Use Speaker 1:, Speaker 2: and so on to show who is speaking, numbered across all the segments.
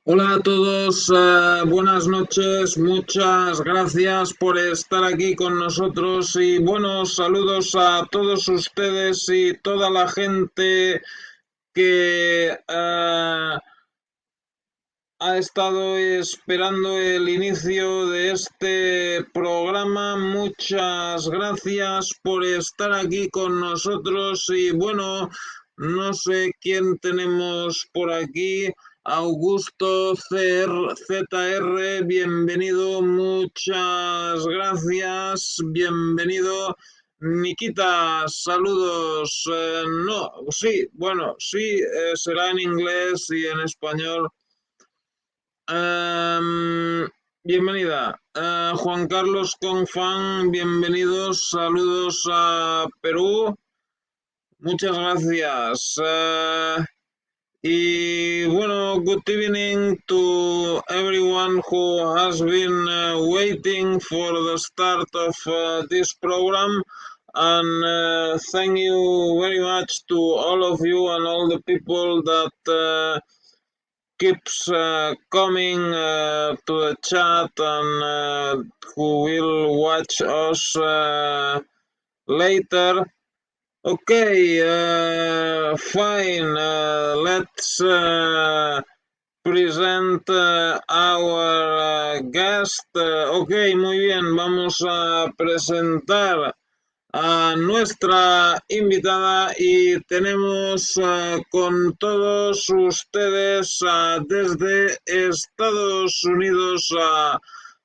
Speaker 1: Hola a todos, buenas noches, muchas gracias por estar aquí con nosotros y buenos saludos a todos ustedes y toda la gente que ha estado esperando el inicio de este programa. Muchas gracias por estar aquí con nosotros y bueno, no sé quién tenemos por aquí. Augusto ZR, bienvenido, muchas gracias, bienvenido. Nikita, saludos. No, sí, bueno, sí, será en inglés y en español. Bienvenida. Juan Carlos Confan, bienvenidos, saludos a Perú. Muchas gracias. Y bueno, good evening to everyone who has been waiting for the start of this program. And thank you very much to all of you and all the people that keeps coming to the chat and who will watch us later. Okay, fine. Let's present our guest. Ok, muy bien. Vamos a presentar a nuestra invitada y tenemos con todos ustedes desde Estados Unidos a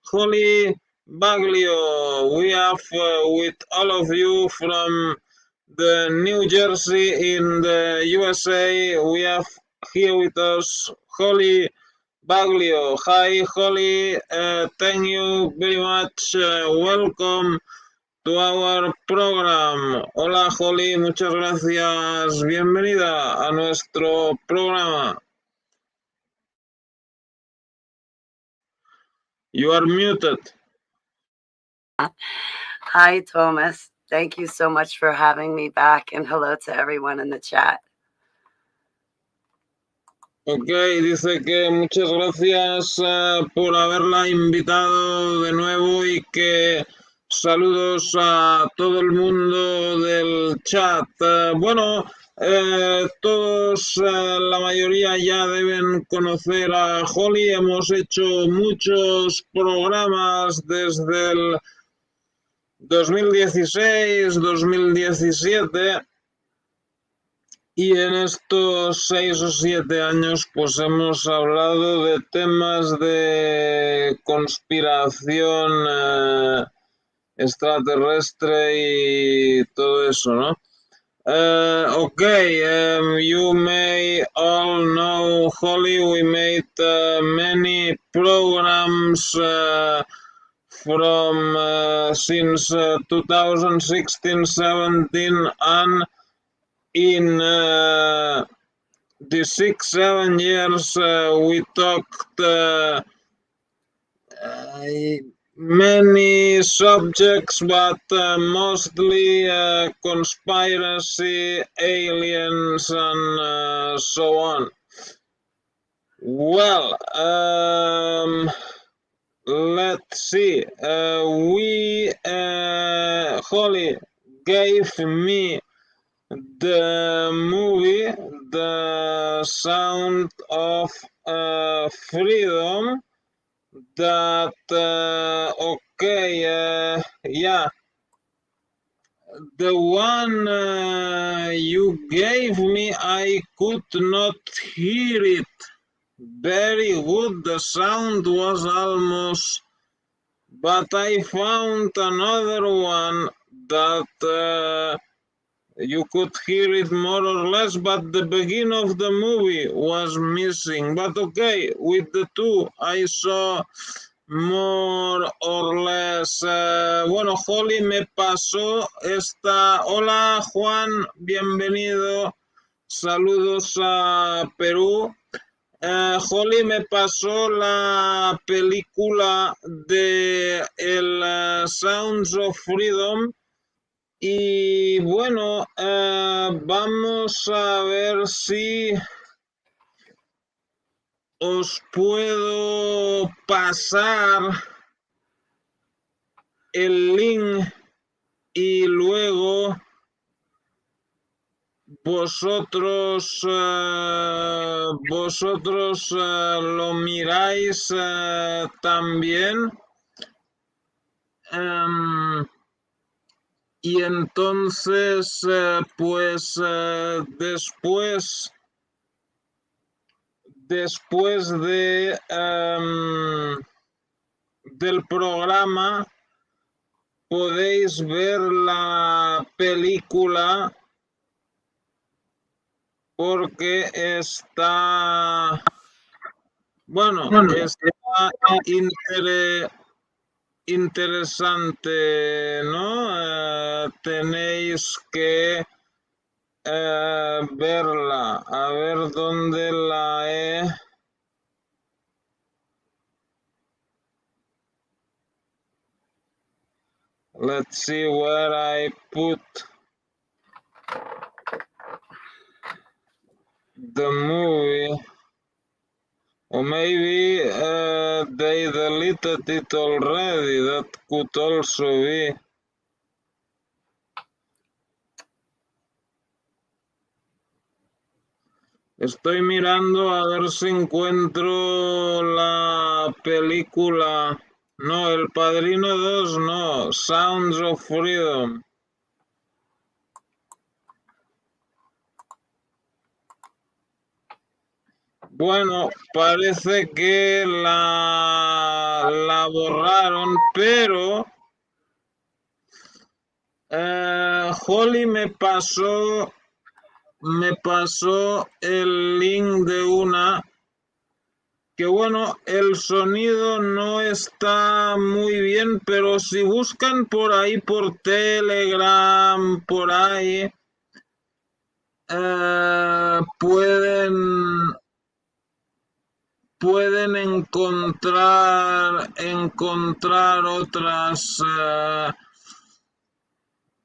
Speaker 1: Holly Baglio. We have with all of you from the New Jersey in the USA. We have here with us Holly Baglio. Hi Holly, thank you very much. Welcome to our program. Hola Holly, muchas gracias. Bienvenida a nuestro programa. You are muted.
Speaker 2: Hi, Thomas. Thank you so much for having me back, and hello to everyone in the chat.
Speaker 1: Ok, dice que muchas gracias por haberla invitado de nuevo y que saludos a todo el mundo del chat. Bueno, todos, la mayoría ya deben conocer a Holly. Hemos hecho muchos programas desde el 2016, 2017. Y en estos 6 o 7 años pues hemos hablado de temas de conspiración extraterrestre y todo eso, ¿no? You may all know Holly. We made many programs from since 2016-17 and in the 6-7 years we talked many subjects, but mostly conspiracy, aliens, and so on. Well, let's see. Holly gave me the movie The Sound of Freedom that yeah, the one you gave me, I could not hear it very good. The sound was almost, but I found another one that you could hear it more or less, but the beginning of the movie was missing. But okay, with the two I saw more or less. Bueno, Holly me pasó esta. Hola Juan, bienvenido. Saludos a Perú. Holly me pasó la película de el Sounds of Freedom. Y bueno, vamos a ver si os puedo pasar el link y luego vosotros lo miráis también. Y entonces, pues después de del programa podéis ver la película porque está, bueno, está interesante, ¿no? Tenéis que verla, a ver dónde la he. Let's see where I put the movie. Or maybe they deleted it already. That could also be. Estoy mirando a ver si encuentro la película. No, El Padrino 2 no. Sounds of Freedom. Bueno, parece que la borraron, pero Holly me pasó el link de una que, bueno, el sonido no está muy bien, pero si buscan por ahí por Telegram, por ahí, pueden encontrar otras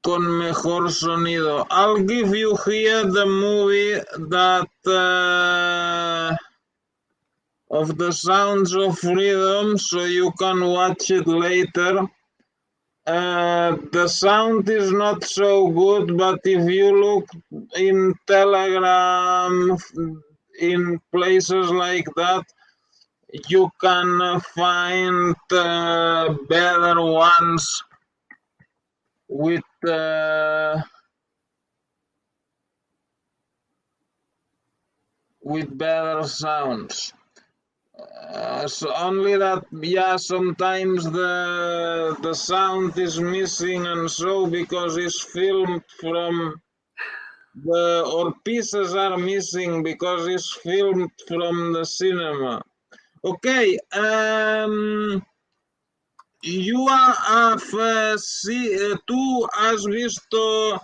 Speaker 1: con mejor sonido. I'll give you here the movie that of the Sounds of Freedom, so you can watch it later. The sound is not so good, but if you look in Telegram, in places like that, you can find better ones with better sounds. So only that, yeah, sometimes the sound is missing, and so because it's filmed from or pieces are missing because it's filmed from the cinema. Okay, tú has visto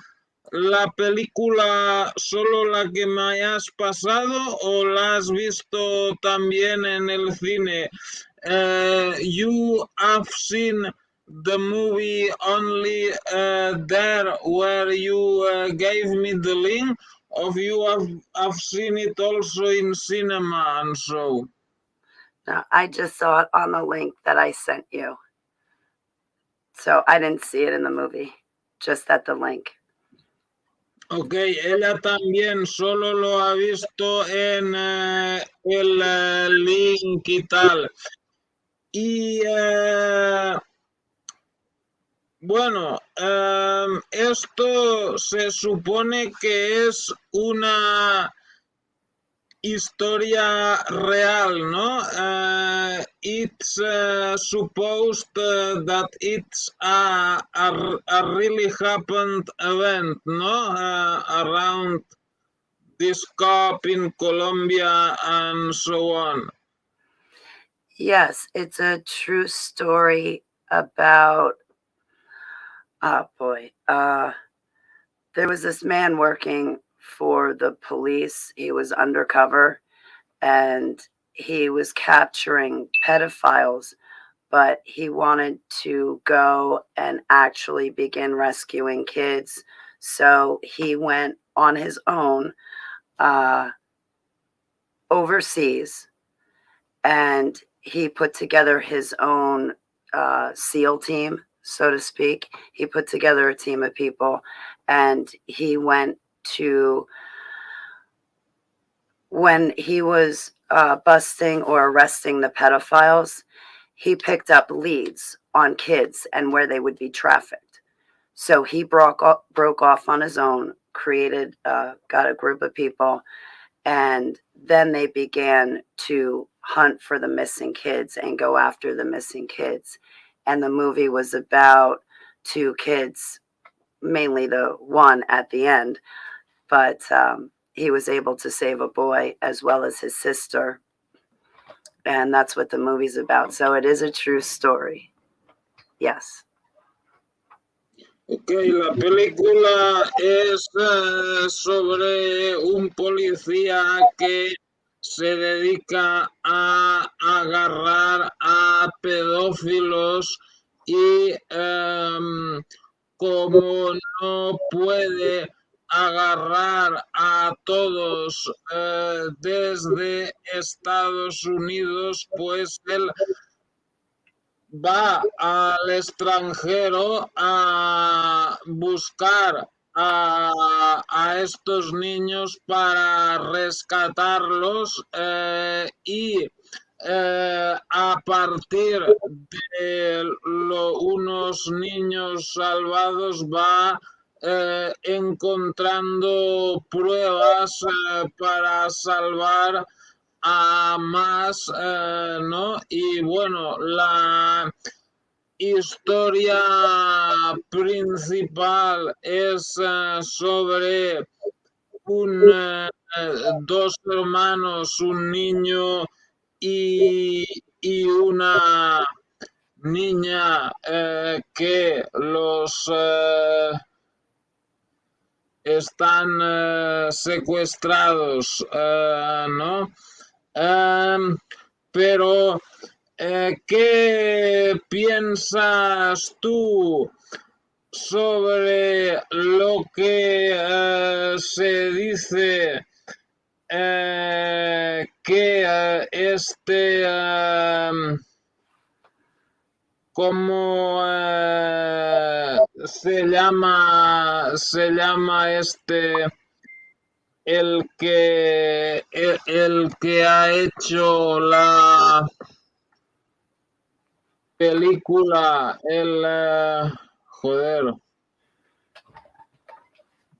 Speaker 1: la película solo la que me hayas pasado o la has visto también en el cine? You have seen the movie only there where you gave me the link, or you have seen it also in cinema and so?
Speaker 2: No, I just saw it on the link that I sent you. So I didn't see it in the movie, just at the link.
Speaker 1: Ok, ella también solo lo ha visto en el link y tal. Y bueno, esto se supone que es una historia real, ¿no? It's supposed that it's a really happened event, ¿no? Around this cop in Colombia and so on.
Speaker 2: Yes, it's a true story about, oh boy, there was this man working for the police. He was undercover and he was capturing pedophiles, but he wanted to go and actually begin rescuing kids. So he went on his own overseas and he put together his own SEAL team, so to speak. He put together a team of people, and he went to, when he was busting or arresting the pedophiles, he picked up leads on kids and where they would be trafficked. So he broke off on his own, created, got a group of people, and then they began to hunt for the missing kids and go after the missing kids. And the movie was about two kids, mainly the one at the end, but he was able to save a boy as well as his sister. And that's what the movie's about. So it is a true story. Yes.
Speaker 1: Ok, la película es sobre un policía que se dedica a agarrar a pedófilos y como no puede agarrar a todos desde Estados Unidos, pues él va al extranjero a buscar a estos niños para rescatarlos y a partir de unos niños salvados va encontrando pruebas para salvar a más, ¿no? Y bueno, la historia principal es sobre dos hermanos, un niño y una niña que los están secuestrados, ¿no? Pero, ¿qué piensas tú sobre lo que se dice que ¿cómo se llama el que ha hecho la película, joder,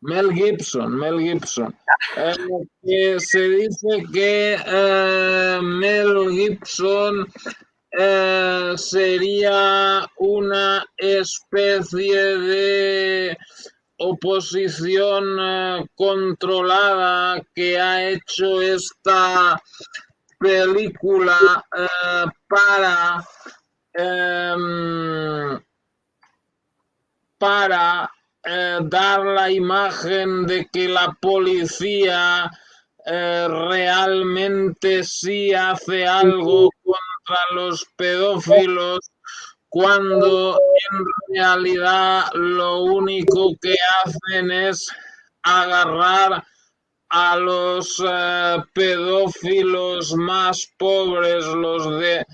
Speaker 1: Mel Gibson, que se dice que Mel Gibson sería una especie de oposición controlada que ha hecho esta película para dar la imagen de que la policía realmente sí hace algo contra los pedófilos, cuando en realidad lo único que hacen es agarrar a los pedófilos más pobres, los de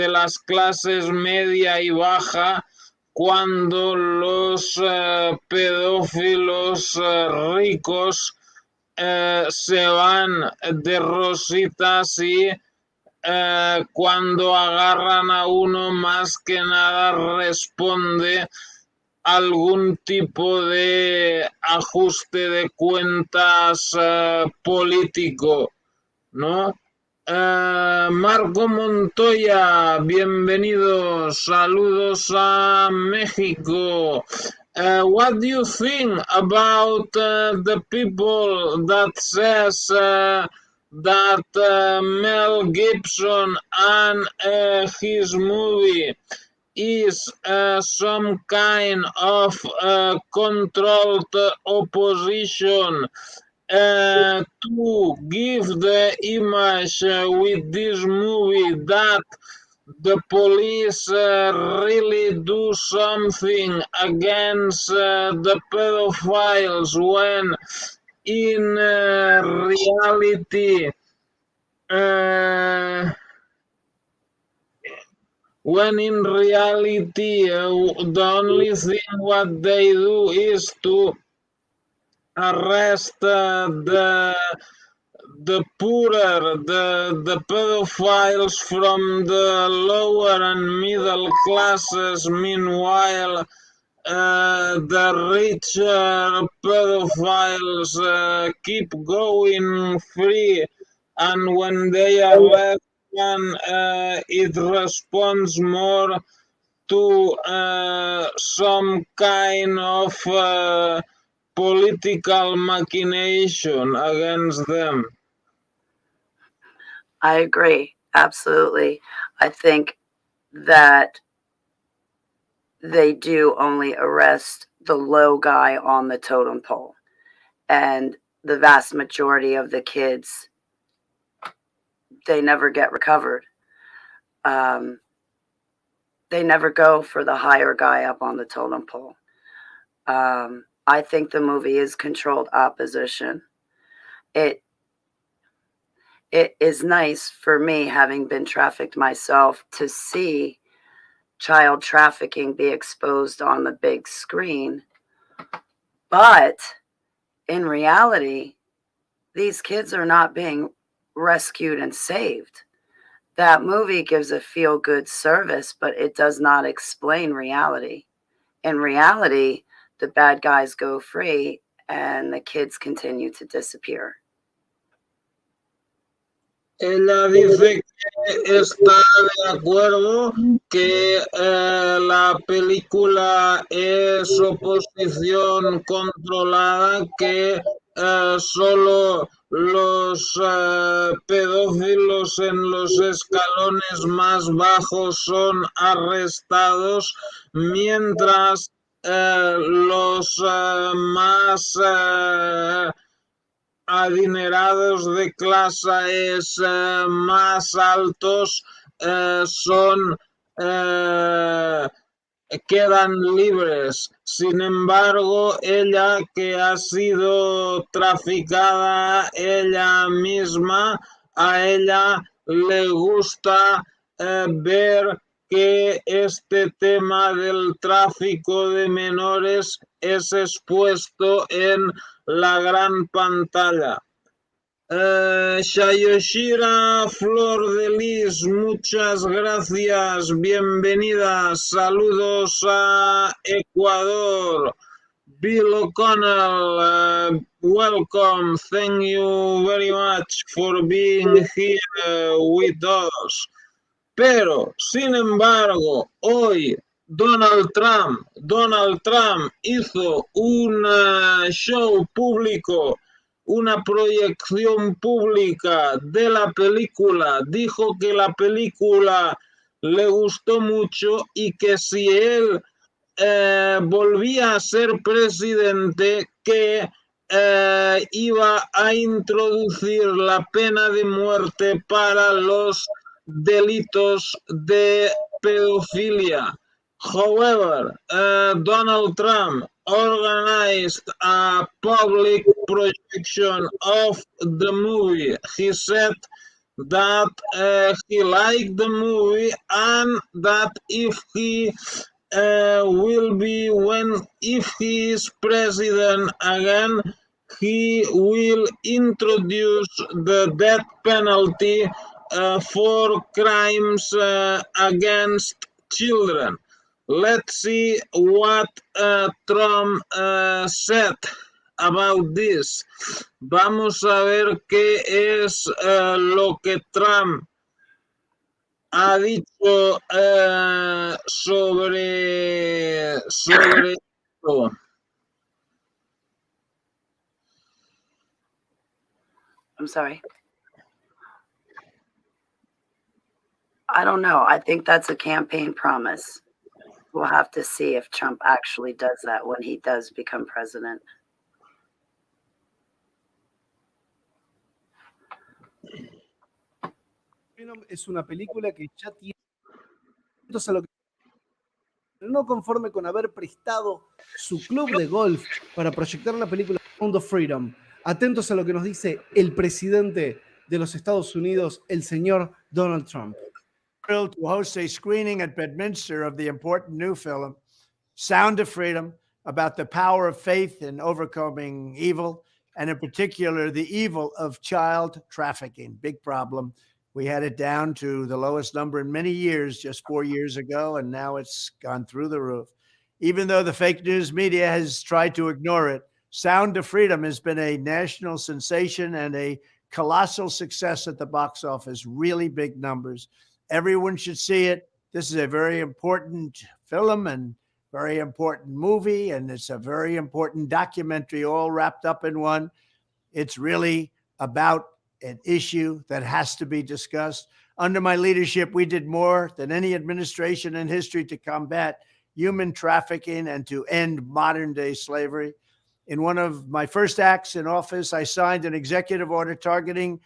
Speaker 1: las clases media y baja, cuando los pedófilos ricos se van de rositas y cuando agarran a uno, más que nada responde algún tipo de ajuste de cuentas político, ¿no? Marco Montoya, bienvenido, saludos a México. What do you think about the people that says that Mel Gibson and his movie is some kind of controlled opposition to give the image with this movie that the police really do something against the pedophiles, when in reality when in reality the only thing what they do is to arrest the poorer, the pedophiles from the lower and middle classes. Meanwhile, the richer pedophiles keep going free, and when they arrest one, it responds more to some kind of political machination against them.
Speaker 2: I agree, absolutely. I think that they do only arrest the low guy on the totem pole, and the vast majority of the kids, they never get recovered. They never go for the higher guy up on the totem pole. I think the movie is controlled opposition. It is nice for me, having been trafficked myself, to see child trafficking be exposed on the big screen. But in reality, these kids are not being rescued and saved. That movie gives a feel-good service, but it does not explain reality. In reality, the bad guys go free and the kids continue to disappear.
Speaker 1: Ella dice que está de acuerdo que la película es oposición controlada, que solo los pedófilos en los escalones más bajos son arrestados, mientras los más adinerados de clases más altos son quedan libres. Sin embargo, ella, que ha sido traficada ella misma, a ella le gusta ver que este tema del tráfico de menores es expuesto en la gran pantalla. Shayoshira Flor de Lis, muchas gracias, bienvenida, saludos a Ecuador. Bill O'Connell, welcome, thank you very much for being here with us. Pero, sin embargo, hoy Donald Trump hizo un show público, una proyección pública de la película, dijo que la película le gustó mucho y que si él volvía a ser presidente, que iba a introducir la pena de muerte para los delitos de pedofilia. However, Donald Trump organized a public projection of the movie. He said that he liked the movie and that if he if he is president again, he will introduce the death penalty for crimes against children. Let's see what Trump said about this. Vamos a ver qué es lo que Trump ha dicho sobre esto.
Speaker 2: I'm sorry. I don't know. I think that's a campaign promise. We'll have to see if Trump actually does that when he does become president.
Speaker 3: Es una película que ya tiene a lo que no conforme con haber prestado su club de golf para proyectar una película Sound of Freedom. Atentos a lo que nos dice el presidente de los Estados Unidos, el señor Donald Trump.
Speaker 4: Thrilled to host a screening at Bedminster of the important new film, Sound of Freedom, about the power of faith in overcoming evil, and in particular, the evil of child trafficking. Big problem. We had it down to the lowest number in many years, just 4 years ago, and now it's gone through the roof. Even though the fake news media has tried to ignore it, Sound of Freedom has been a national sensation and a colossal success at the box office, really big numbers. Everyone should see it. This is a very important film and very important movie, and it's a very important documentary all wrapped up in one. It's really about an issue that has to be discussed. Under my leadership, we did more than any administration in history to combat human trafficking and to end modern-day slavery. In one of my first acts in office, I signed an executive order targeting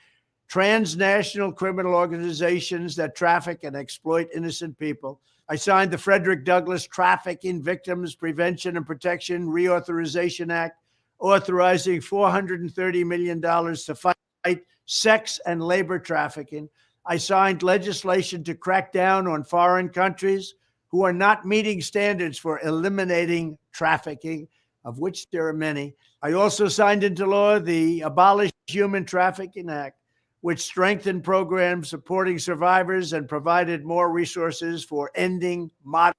Speaker 4: transnational criminal organizations that traffic and exploit innocent people. I signed the Frederick Douglass Trafficking Victims Prevention and Protection Reauthorization Act, authorizing $430 million to fight sex and labor trafficking. I signed legislation to crack down on foreign countries who are not meeting standards for eliminating trafficking, of which there are many. I also signed into law the Abolish Human Trafficking Act, which strengthened programs supporting survivors and provided more resources for ending modern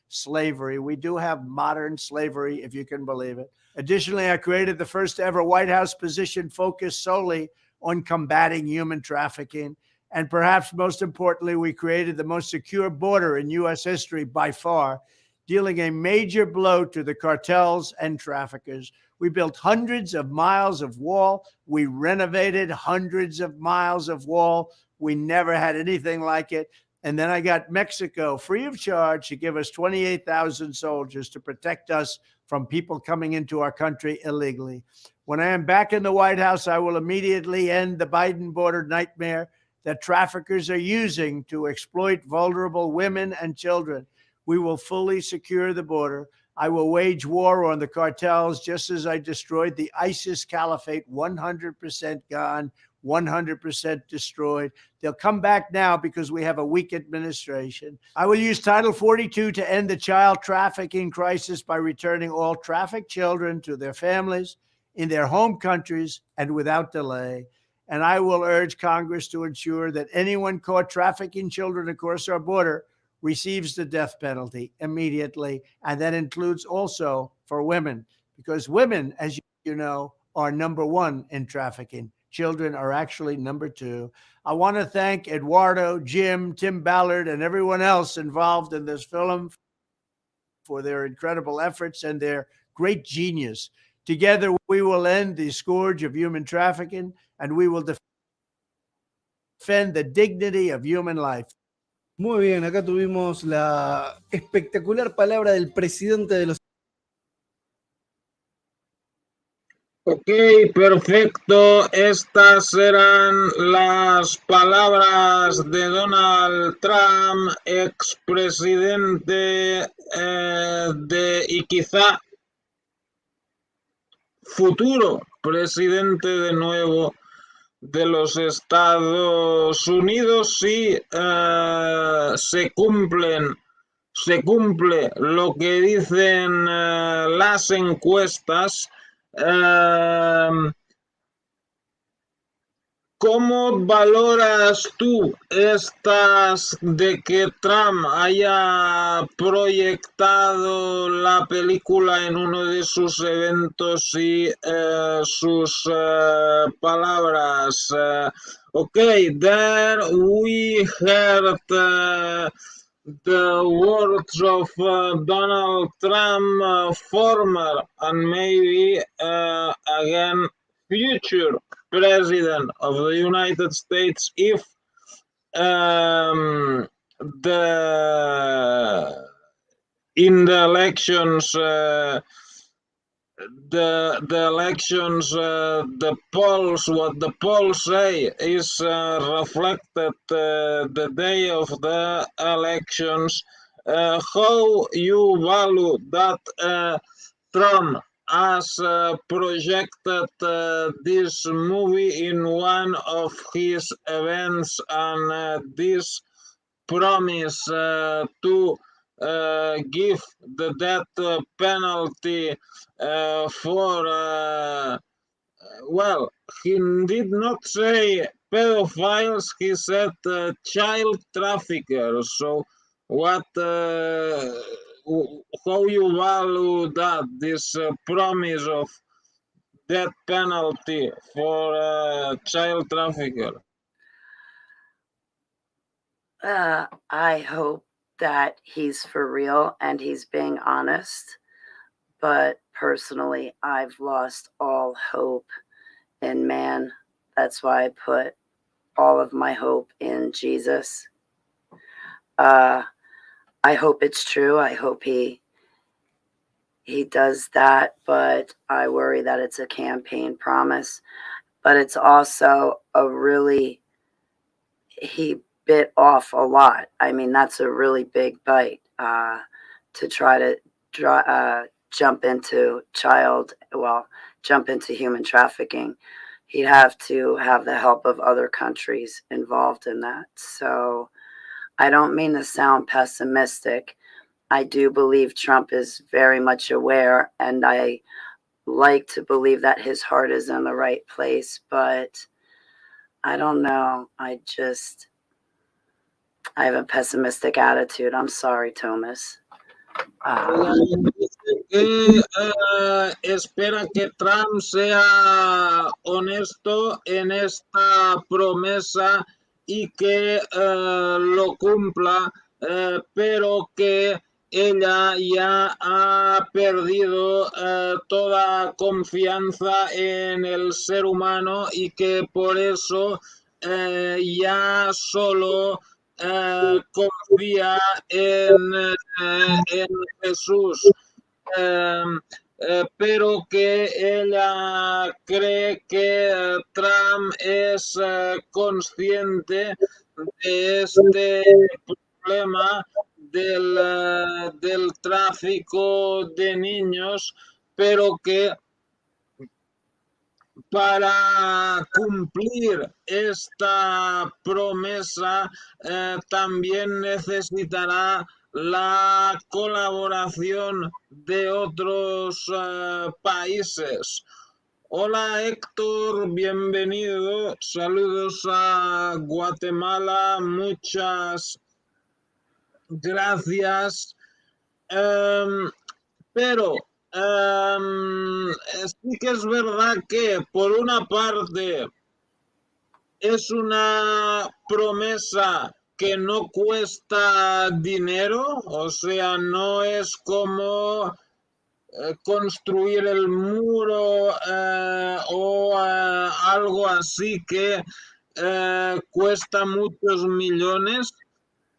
Speaker 4: slavery. We do have modern slavery, if you can believe it. Additionally, I created the first ever White House position focused solely on combating human trafficking. And perhaps most importantly, we created the most secure border in U.S. history by far, dealing a major blow to the cartels and traffickers. We built hundreds of miles of wall. We renovated hundreds of miles of wall. We never had anything like it. And then I got Mexico free of charge to give us 28,000 soldiers to protect us from people coming into our country illegally. When I am back in the White House, I will immediately end the Biden border nightmare that traffickers are using to exploit vulnerable women and children. We will fully secure the border. I will wage war on the cartels just as I destroyed the ISIS caliphate, 100% gone, 100% destroyed. They'll come back now because we have a weak administration. I will use Title 42 to end the child trafficking crisis by returning all trafficked children to their families in their home countries and without delay. And I will urge Congress to ensure that anyone caught trafficking children across our border receives the death penalty immediately. And that includes also for women, because women, as you know, are number one in trafficking. Children are actually number two. I want to thank Eduardo, Jim, Tim Ballard, and everyone else involved in this film for their incredible efforts and their great genius. Together, we will end the scourge of human trafficking, and we will defend the dignity of human life.
Speaker 3: Muy bien, acá tuvimos la espectacular palabra del presidente de los...
Speaker 1: Ok, perfecto. Estas eran las palabras de Donald Trump, expresidente y quizá futuro presidente de nuevo de los Estados Unidos, si se cumple lo que dicen las encuestas. ¿Cómo valoras tú estas de que Trump haya proyectado la película en uno de sus eventos y sus palabras? Okay, there we heard the words of Donald Trump, former and maybe again future President of the United States, if in the elections the polls, what the polls say is reflected the day of the elections. How you value that Trump has projected this movie in one of his events, and this promise to give the death penalty for well, he did not say pedophiles, he said child traffickers. So what, how you value that, this promise of death penalty for child trafficker?
Speaker 2: I hope that he's for real and he's being honest. But personally, I've lost all hope in man. That's why I put all of my hope in Jesus. I hope it's true. I hope he does that, but I worry that it's a campaign promise. But it's also he bit off a lot. I mean, that's a really big bite to try to jump into human trafficking. He'd have to have the help of other countries involved in that. So I don't mean to sound pessimistic. I do believe Trump is very much aware, and I like to believe that his heart is in the right place, but I don't know. I have a pessimistic attitude. I'm sorry, Thomas.
Speaker 1: Espera que Trump sea honesto en esta promesa y que lo cumpla, pero que ella ya ha perdido toda confianza en el ser humano y que por eso ya solo confía en Jesús, pero que ella cree que Trump es consciente de este problema del tráfico de niños, pero que para cumplir esta promesa también necesitará la colaboración de otros países. Hola Héctor, bienvenido. Saludos a Guatemala. Muchas gracias. Pero sí que es verdad que por una parte es una promesa que no cuesta dinero, o sea, no es como construir el muro o algo así que cuesta muchos millones.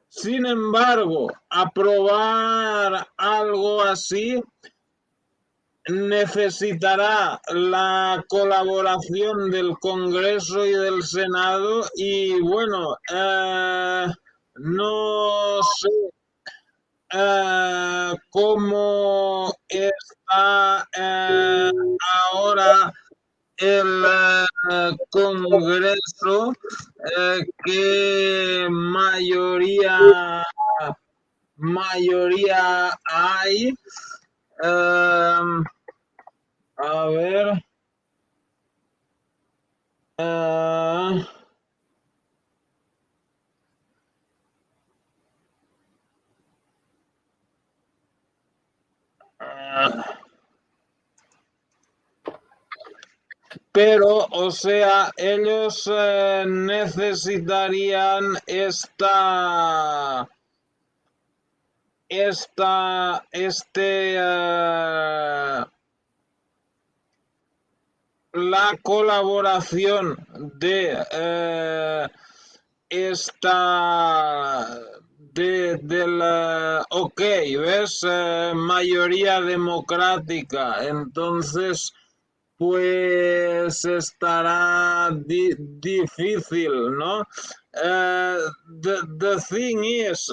Speaker 1: Sin embargo, aprobar algo así necesitará la colaboración del Congreso y del Senado y bueno, no sé cómo está ahora el Congreso, qué mayoría hay. A ver. Pero, o sea, ellos necesitarían la colaboración de ok, ¿ves? Mayoría democrática, entonces pues estará difícil, ¿no? The thing is,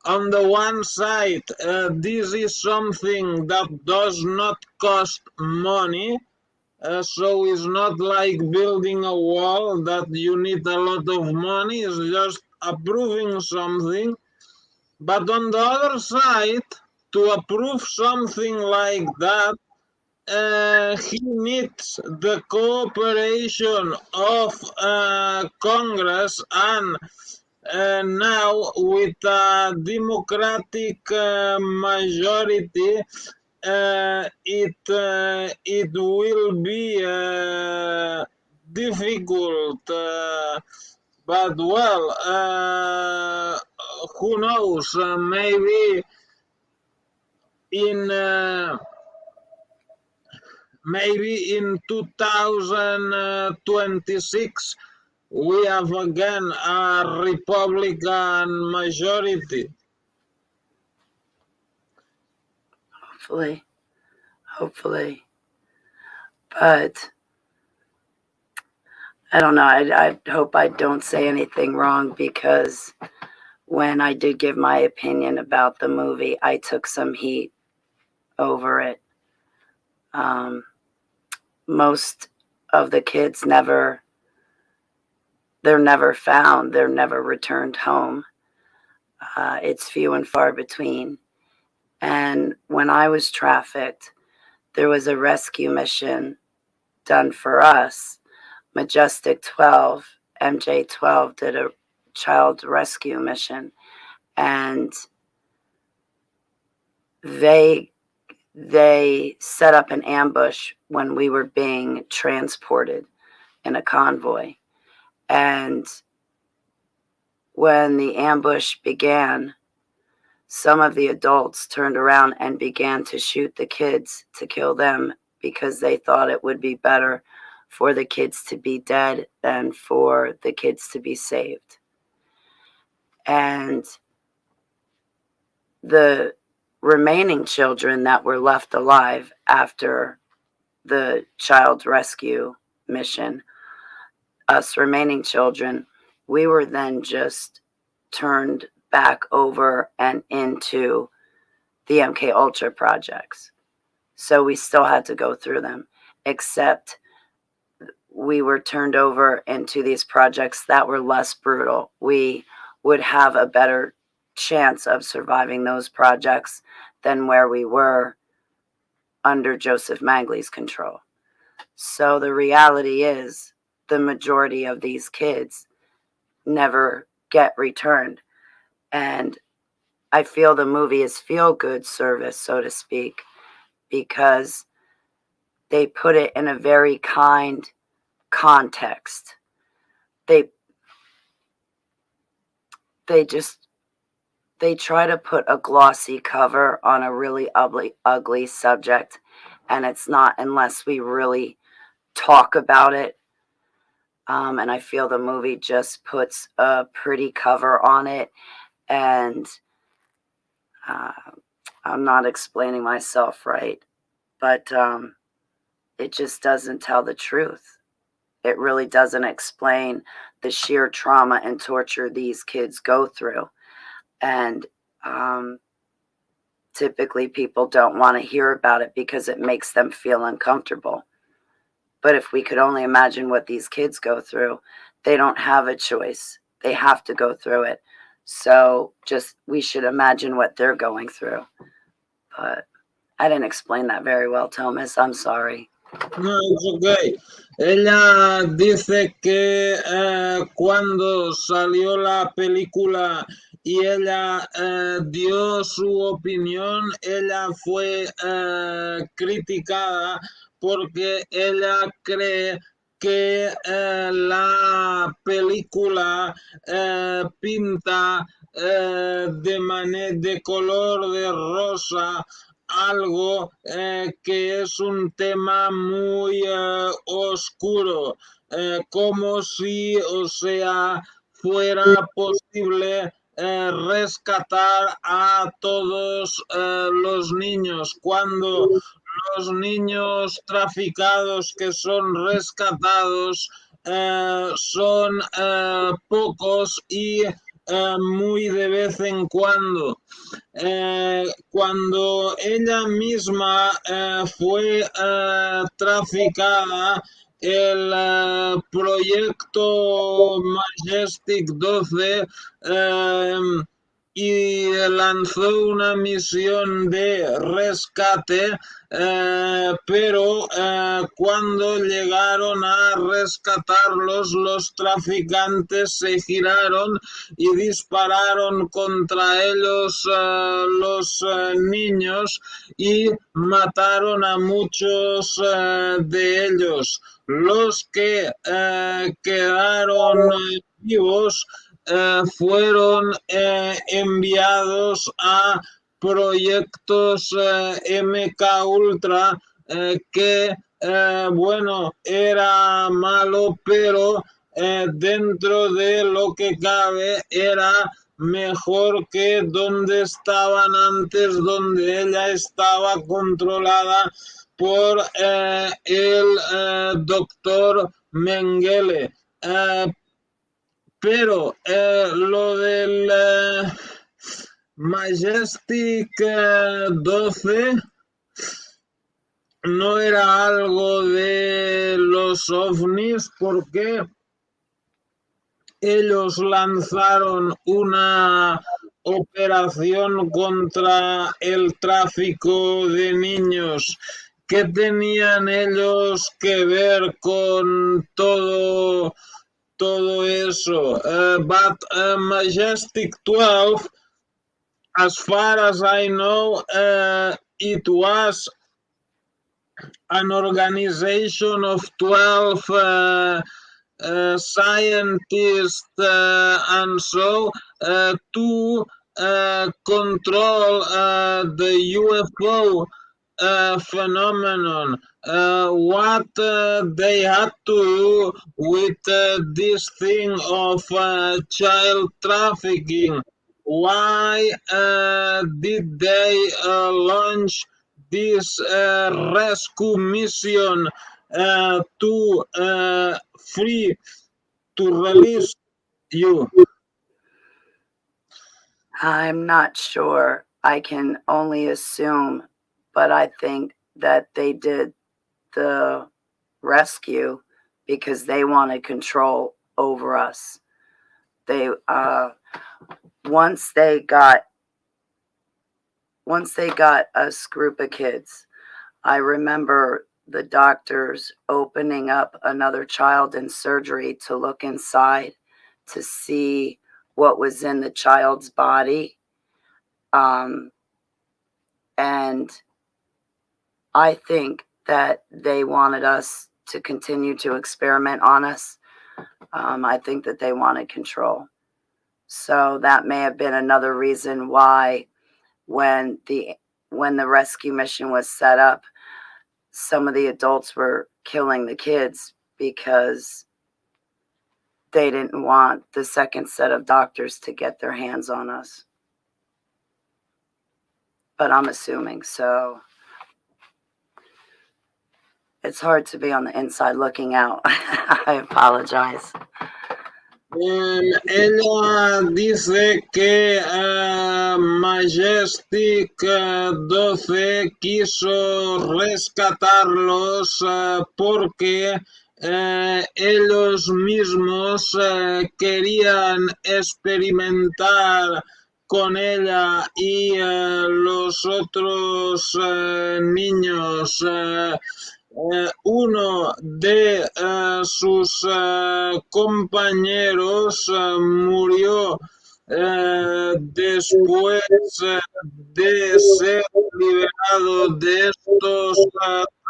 Speaker 1: on the one side, this is something that does not cost money. So it's not like building a wall that you need a lot of money. It's just approving something. But on the other side, to approve something like that, he needs the cooperation of Congress, and now with a democratic majority, it will be difficult, but well, who knows? Maybe in 2026 we have again a Republican majority.
Speaker 2: Hopefully. But I don't know. I hope I don't say anything wrong, because when I did give my opinion about the movie, I took some heat over it. Most of the kids they're never found. They're never returned home. It's few and far between. And when I was trafficked, there was a rescue mission done for us. Majestic 12, MJ12 did a child rescue mission, and they set up an ambush when we were being transported in a convoy. And when the ambush began, some of the adults turned around and began to shoot the kids to kill them, because they thought it would be better for the kids to be dead than for the kids to be saved. And the remaining children that were left alive after the child rescue mission, us remaining children, we were then just turned back over and into the MK Ultra projects. So we still had to go through them, except we were turned over into these projects that were less brutal. We would have a better chance of surviving those projects than where we were under Joseph Mangley's control. So the reality is, the majority of these kids never get returned. And I feel the movie is feel-good service, so to speak, because they put it in a very kind context. They try to put a glossy cover on a really ugly subject, and it's not unless we really talk about it. And I feel the movie just puts a pretty cover on it, and I'm not explaining myself right, but it just doesn't tell the truth. It really doesn't explain the sheer trauma and torture these kids go through. And typically people don't want to hear about it because it makes them feel uncomfortable. But if we could only imagine what these kids go through, they don't have a choice. They have to go through it. So we should imagine what they're going through. But I didn't explain that very well, Thomas. I'm sorry.
Speaker 1: No, it's okay. Ella dice que cuando salió la película y ella dio su opinión, ella fue criticada porque ella cree que la película pinta de color de rosa algo que es un tema muy oscuro, como si, o sea, fuera posible rescatar a todos los niños, cuando los niños traficados que son rescatados son pocos y muy de vez en cuando. Cuando ella misma fue traficada, el proyecto Majestic 12 y lanzó una misión de rescate, pero cuando llegaron a rescatarlos, los traficantes se giraron y dispararon contra ellos los niños y mataron a muchos de ellos. Los que quedaron vivos fueron enviados a proyectos MK Ultra que, bueno, era malo, pero dentro de lo que cabe era mejor que donde estaban antes, donde ella estaba controlada por el doctor Mengele. Pero lo del Majestic 12 no era algo de los ovnis, porque ellos lanzaron una operación contra el tráfico de niños. ¿Qué tenían ellos que ver con todo eso? But Majestic 12, as far as I know, it was an organization of 12 scientists and so to control the UFO phenomenon. What they had to do with this thing of child trafficking? Why did they launch this rescue mission to free, to release you?
Speaker 2: I'm not sure. I can only assume, but I think that they did the rescue because they wanted control over us. They once they got us group of kids, I remember the doctors opening up another child in surgery to look inside to see what was in the child's body. And I think that they wanted us to continue to experiment on us. I think that they wanted control. So that may have been another reason why when the rescue mission was set up, some of the adults were killing the kids because they didn't want the second set of doctors to get their hands on us. But I'm assuming, so it's hard to be on the inside looking out. I apologize.
Speaker 1: Ella dice que Majestic 12 quiso rescatarlos porque ellos mismos querían experimentar con ella y los otros niños. Uno de sus compañeros murió después de ser liberado de estos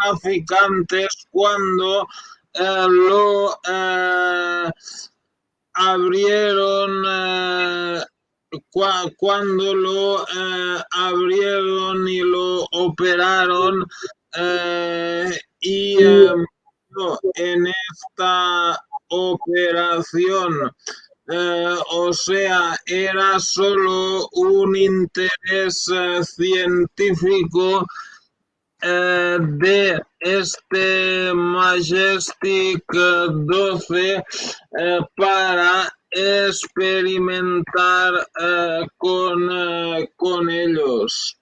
Speaker 1: traficantes cuando lo abrieron abrieron y lo operaron y en esta operación. O sea, era solo un interés científico de este Majestic 12 para experimentar con ellos.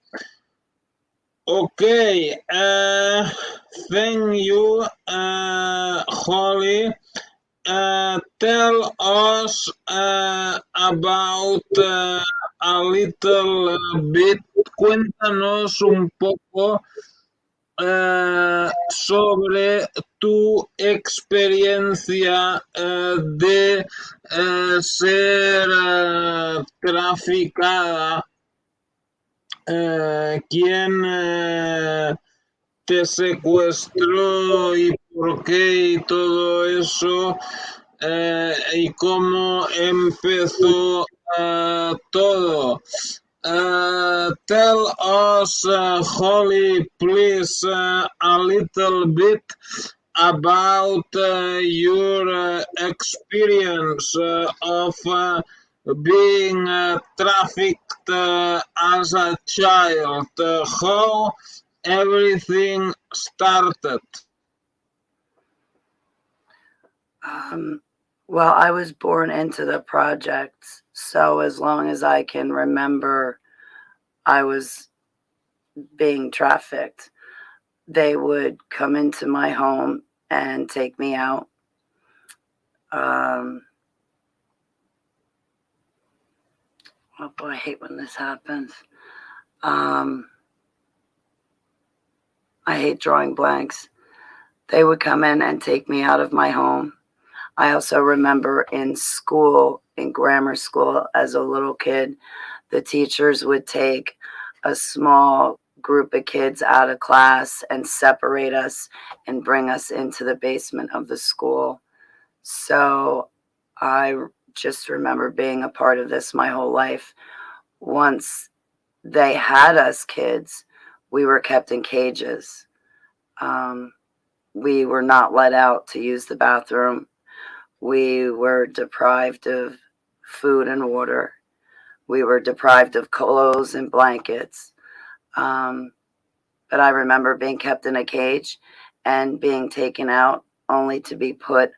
Speaker 1: Okay, thank you, Holly. Tell us about a little bit, cuéntanos un poco sobre tu experiencia de ser traficada. ¿Quién te secuestró y por qué y todo eso? Y cómo empezó todo. Tell us, Holly, please, a little bit about your experience of being trafficked as a child. How everything started.
Speaker 2: Well, I was born into the projects, so as long as I can remember, I was being trafficked. They would come into my home and take me out. Oh boy, I hate when this happens. I hate drawing blanks. They would come in and take me out of my home. I also remember in school, in grammar school, as a little kid, the teachers would take a small group of kids out of class and separate us and bring us into the basement of the school. So I just remember being a part of this my whole life. Once they had us kids, we were kept in cages. We were not let out to use the bathroom. We were deprived of food and water. We were deprived of clothes and blankets. But I remember being kept in a cage and being taken out only to be put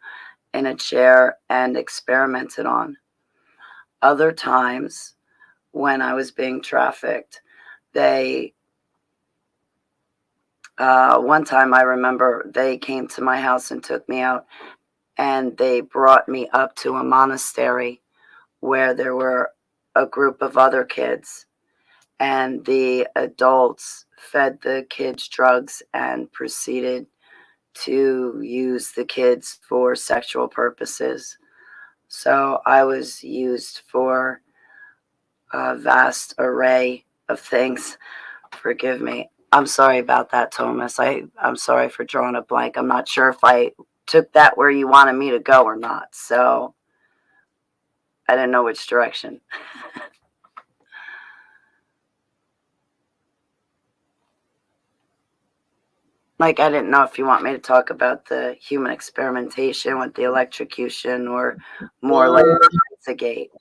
Speaker 2: in a chair and experimented on. Other times when I was being trafficked, one time I remember they came to my house and took me out, and they brought me up to a monastery where there were a group of other kids, and the adults fed the kids drugs and proceeded to use the kids for sexual purposes. So I was used for a vast array of things. Forgive me. I'm sorry about that, Thomas. I'm sorry for drawing a blank. I'm not sure if I took that where you wanted me to go or not. So I didn't know which direction. Like, I didn't know if you want me to talk about the human experimentation with the electrocution or more like the gate.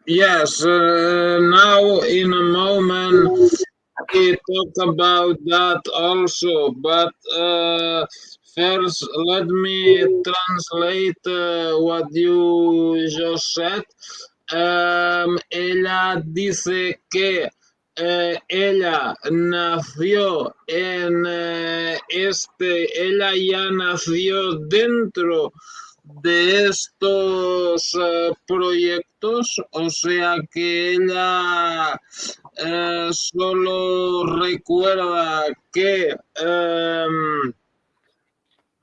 Speaker 1: Yes, now in a moment we talk about that also, but first let me translate what you just said. Ella dice que ella nació en ella ya nació dentro de estos proyectos, o sea que ella solo recuerda que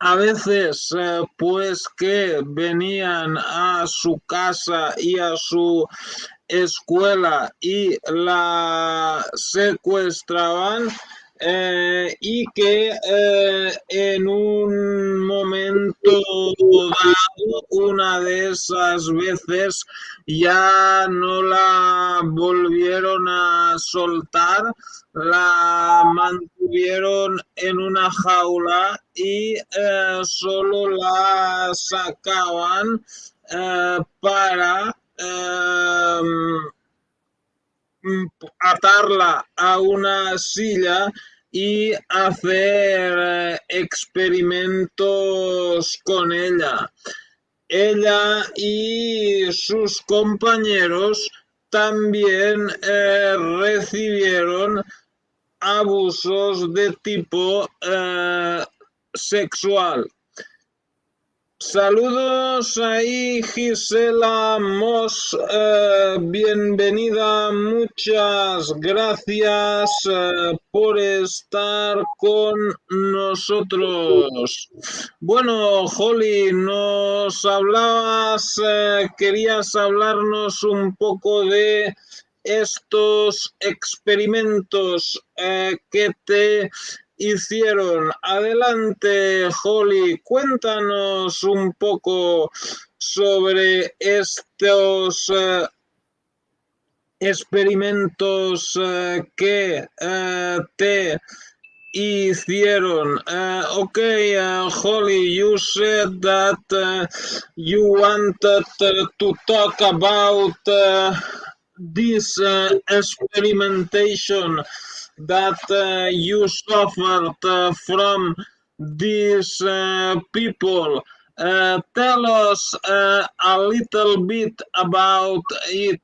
Speaker 1: a veces pues que venían a su casa y a su escuela y la secuestraban, y que en un momento dado, una de esas veces, ya no la volvieron a soltar, la mantuvieron en una jaula y solo la sacaban para atarla a una silla y hacer experimentos con ella. ella y sus compañeros también recibieron abusos de tipo sexual. Saludos ahí, Gisela Moss, bienvenida, muchas gracias por estar con nosotros. Bueno, Holly, nos hablabas, querías hablarnos un poco de estos experimentos que te hicieron. Adelante, Holly, cuéntanos un poco sobre estos experimentos que te hicieron. Okay, Holly, you said that you wanted to talk about this experimentation that you suffered from these people. Tell us a little bit about it.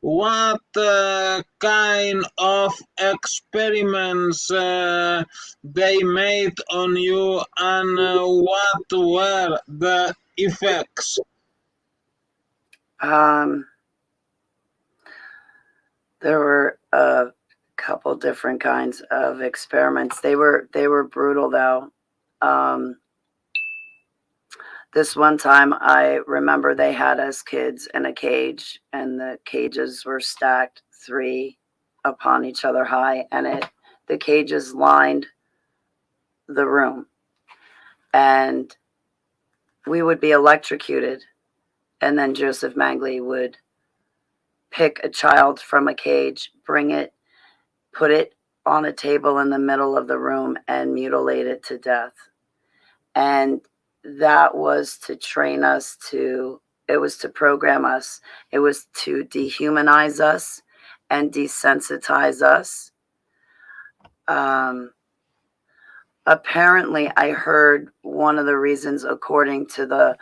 Speaker 1: What kind of experiments they made on you, and what were the effects?
Speaker 2: There were a couple different kinds of experiments. They were brutal though. This one time I remember they had us kids in a cage, and the cages were stacked 3 upon each other high, and the cages lined the room, and we would be electrocuted, and then Joseph Mangley would pick a child from a cage, bring it, put it on a table in the middle of the room, and mutilate it to death. And that was to train us it was to program us. It was to dehumanize us and desensitize us. Apparently, I heard one of the reasons, according to the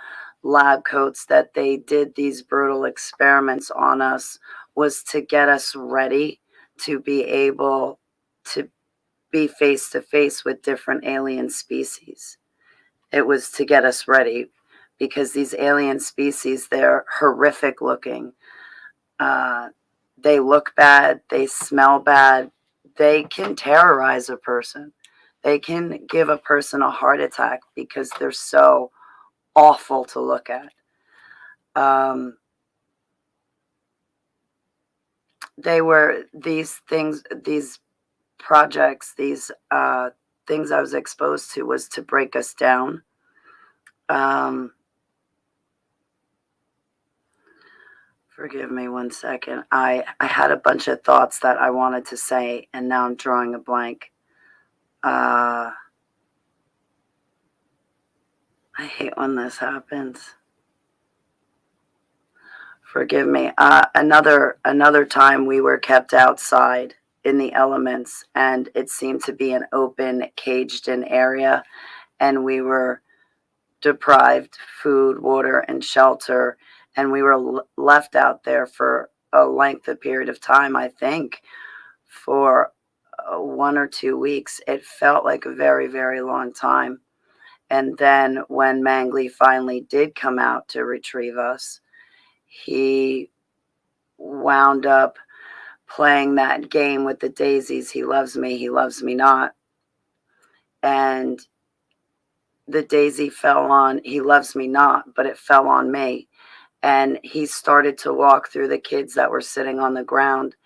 Speaker 2: lab coats, that they did these brutal experiments on us was to get us ready to be able to be face to face with different alien species. It was to get us ready, because these alien species, they're horrific looking. They look bad, they smell bad, they can terrorize a person. They can give a person a heart attack because they're so awful to look at. They were these things, these projects, these things I was exposed to was to break us down. Forgive me one second. I had a bunch of thoughts that I wanted to say, and now I'm drawing a blank. I hate when this happens. Forgive me. Another time we were kept outside in the elements, and it seemed to be an open, caged-in area, and we were deprived food, water, and shelter, and we were left out there for a lengthy period of time, I think, for 1 or 2 weeks. It felt like a very, very long time. And then when Mangley finally did come out to retrieve us, he wound up playing that game with the daisies. He loves me not. And the daisy fell on, he loves me not, but it fell on me. And he started to walk through the kids that were sitting on the ground.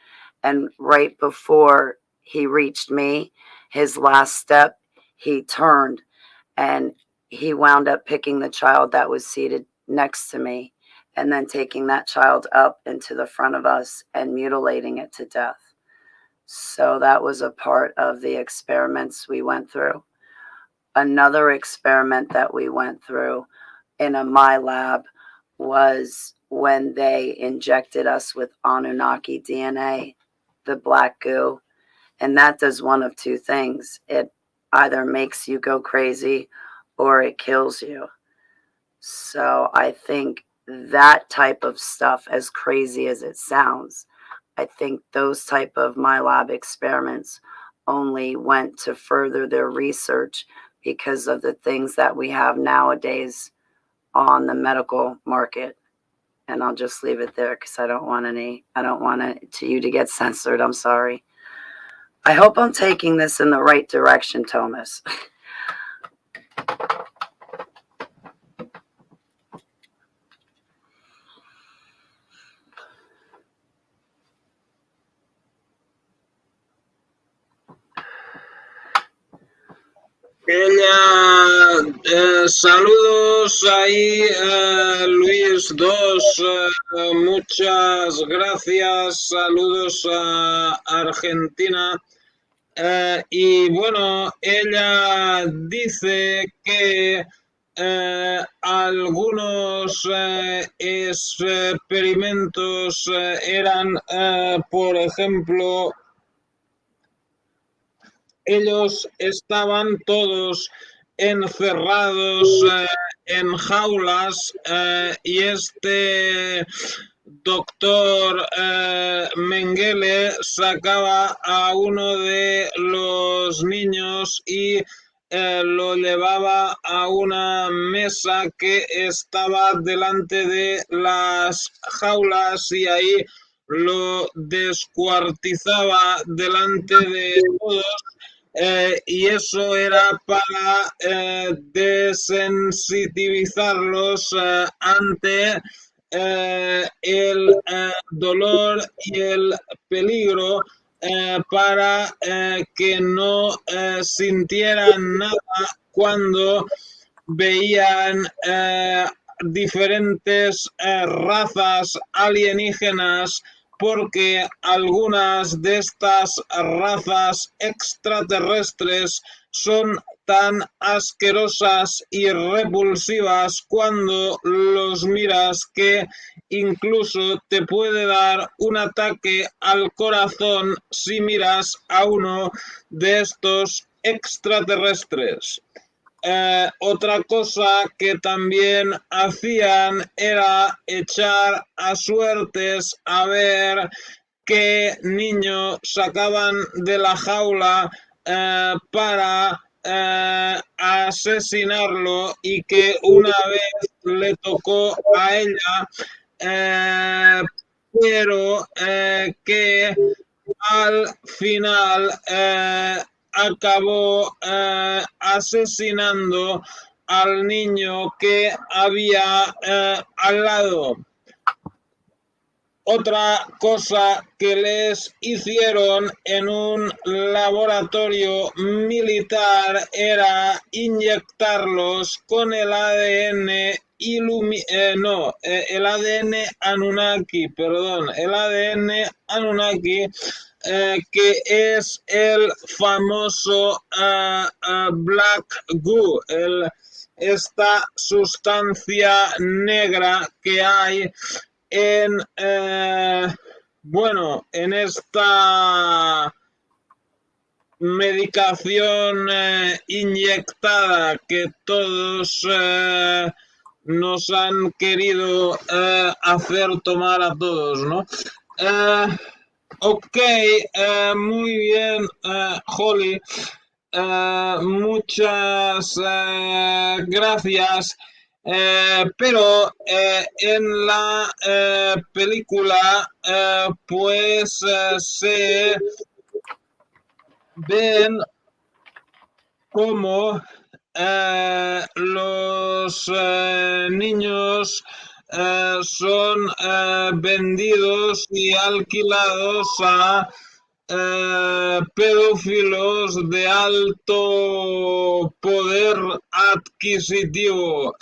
Speaker 2: And right before he reached me, his last step, he turned and he wound up picking the child that was seated next to me, and then taking that child up into the front of us and mutilating it to death. So that was a part of the experiments we went through. Another experiment that we went through in my lab was when they injected us with Anunnaki DNA, the black goo. And that does one of 2 things. It either makes you go crazy or it kills you. So I think that type of stuff, as crazy as it sounds, I think those type of my lab experiments only went to further their research because of the things that we have nowadays on the medical market. And I'll just leave it there because I don't want you to get censored. I'm sorry. I hope I'm taking this in the right direction, Thomas.
Speaker 1: Saludos ahí, Luis 2, muchas gracias, saludos a Argentina. Y bueno, ella dice que algunos experimentos eran, por ejemplo, ellos estaban todos encerrados en jaulas y este doctor Mengele sacaba a uno de los niños y lo llevaba a una mesa que estaba delante de las jaulas y ahí lo descuartizaba delante de todos. Y eso era para desensitivizarlos ante el dolor y el peligro para que no sintieran nada cuando veían diferentes razas alienígenas, porque algunas de estas razas extraterrestres son tan asquerosas y repulsivas cuando los miras que incluso te puede dar un ataque al corazón si miras a uno de estos extraterrestres. Otra cosa que también hacían era echar a suertes a ver qué niño sacaban de la jaula para asesinarlo, y que una vez le tocó a ella, pero que al final acabó asesinando al niño que había al lado. Otra cosa que les hicieron en un laboratorio militar era inyectarlos con el ADN el ADN Anunnaki, que es el famoso black goo, esta sustancia negra que hay en esta medicación inyectada que todos nos han querido hacer tomar a todos, ¿no? Ok, muy bien, Holly. Muchas gracias. Pero en la película pues se ven cómo los niños son vendidos y alquilados a pedófilos de alto poder adquisitivo.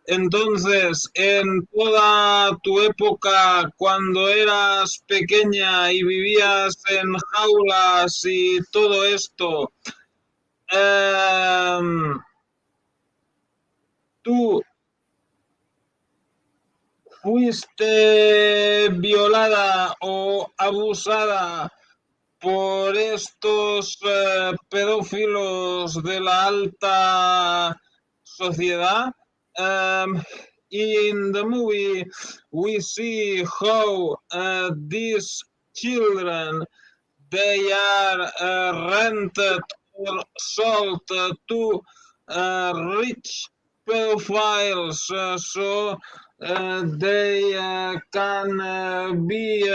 Speaker 1: Entonces, en toda tu época, cuando eras pequeña y vivías en jaulas y todo esto, ¿tú fuiste violada o abusada por estos pedófilos de la alta sociedad? in the movie, we see how these children, they are rented or sold to rich pedophiles, so they can be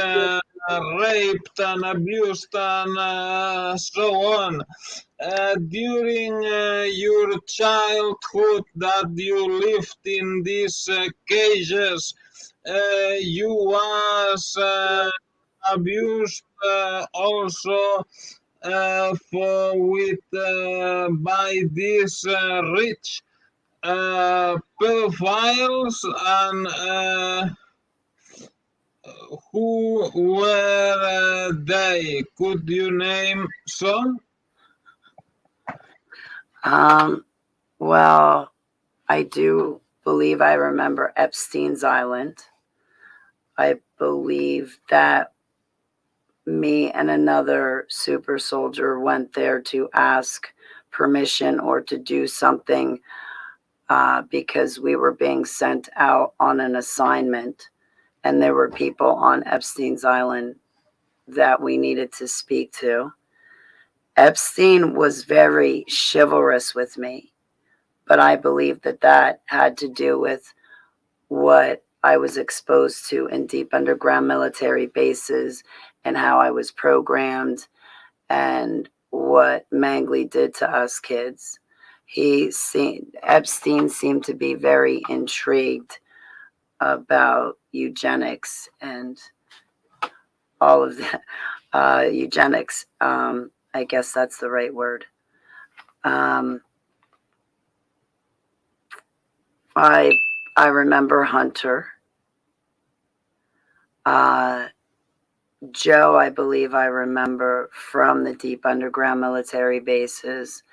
Speaker 1: raped and abused and so on. During your childhood that you lived in these cages, you was abused also by these rich pedophiles, and who were they? Could you name some?
Speaker 2: Well, I do believe I remember Epstein's Island. I believe that me and another super soldier went there to ask permission or to do something because we were being sent out on an assignment, and there were people on Epstein's Island that we needed to speak to. Epstein was very chivalrous with me, but I believe that that had to do with what I was exposed to in deep underground military bases and how I was programmed and what Mangly did to us kids. Epstein seemed to be very intrigued about eugenics and all of that. Eugenics, I guess that's the right word. I remember Hunter. Joe, I believe I remember from the deep underground military bases.